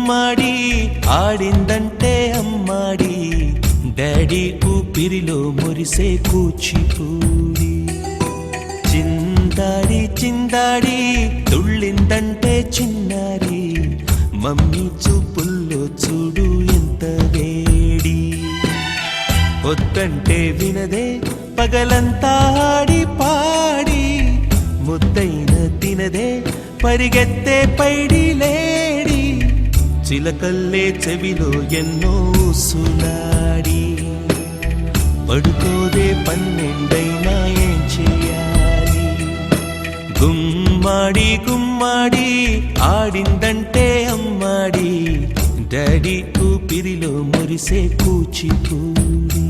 గుమ్మాడి ఆడిందంటే అమ్మాడి డాడీ ఊపిరిలో మురిసే కూచిపూడి చిందాడి చిందాడి తుళ్ళిందంటే చిన్నారి మమ్మీ చూపుల్లో చూడు ఎంత వేడి వద్దంటే వినదే పగలంతా ఆడి పాడి ముద్దైన తినదే పరిగెత్తే పైడి లేడి చిలకల్లే చెవిలో ఎన్నో సులాడి పడుకోదే పన్నెండైనా ఏం చేయాలి గుమ్మాడి గుమ్మాడి ఆడిందంటే అమ్మాడి డాడీ ఊపిరిలో మురిసే కూచిపూడి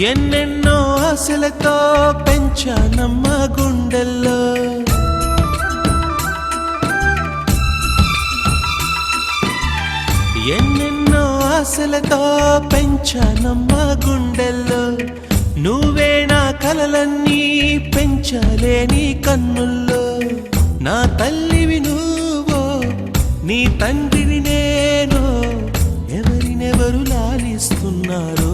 ఎన్నెన్నో ఆశలతో పెంచానమ్మ గుండెల్లో ఎన్నెన్నో ఆశలతో పెంచానమ్మ గుండెల్లో నువ్వే నా కలలన్నీ పెంచాలే నీ కన్నుల్లో నా తల్లివి నువ్వో నీ తండ్రిని నేను ఎవరినెవరు లాలిస్తున్నారో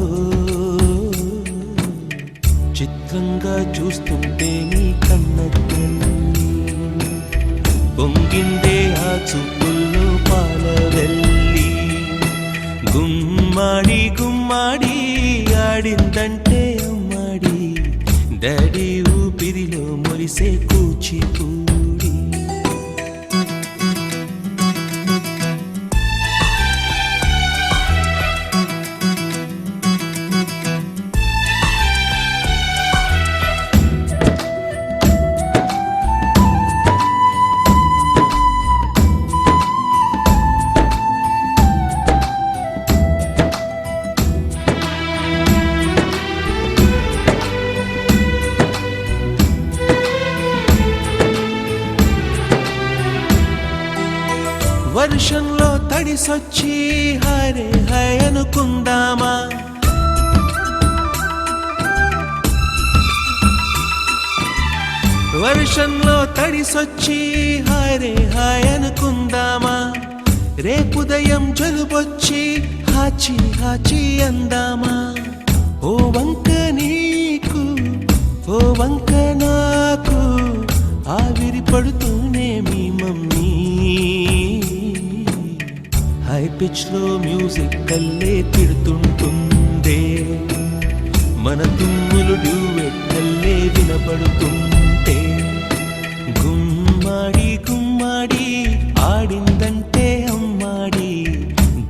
చిత్రంగా చూస్తుంటే నీ కన్నట్టు పొంగిందే ఆ చూపుల్లో పాలవెల్లి గుమ్మాడి గుమ్మాడి ఆడిందంటే అమ్మాడి డాడీ ఊపిరిలో మురిసే కూచిపూడి వర్షంలో తడిసొచ్చి హరే హై అనుకుందామా వర్షంలో తడిసొచ్చి హరే హై అనుకుందామా రేపుదయం జలుబొచ్చి హాచి హాచి అందామా ఓ వంక నీకు ఓ వంక నాకు ఆవిరి పడుతూనే మీ మమ్మీ హై పిచ్ లో మ్యూజిక్ కల్లే తిడుతుంటుందే మన తుమ్ములు డ్యూయెట్ కల్లే వినపడుతుంటే గుమ్మాడి గుమ్మాడి ఆడిందంటే అమ్మాడి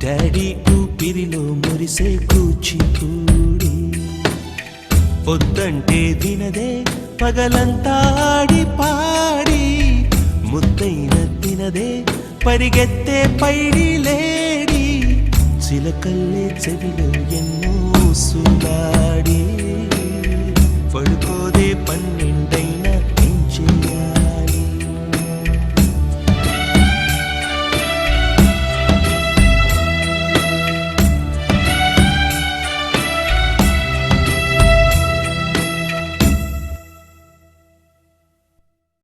డాడీ ఊపిరిలో మురిసే కూచిపూడి పొద్దంటే వినదే పగలంతా ఆడి పాడి ముద్దైన తినదే పరిగెత్తే పైడి లేడి చిలకల్లే చెవిలో ఎన్నో సులా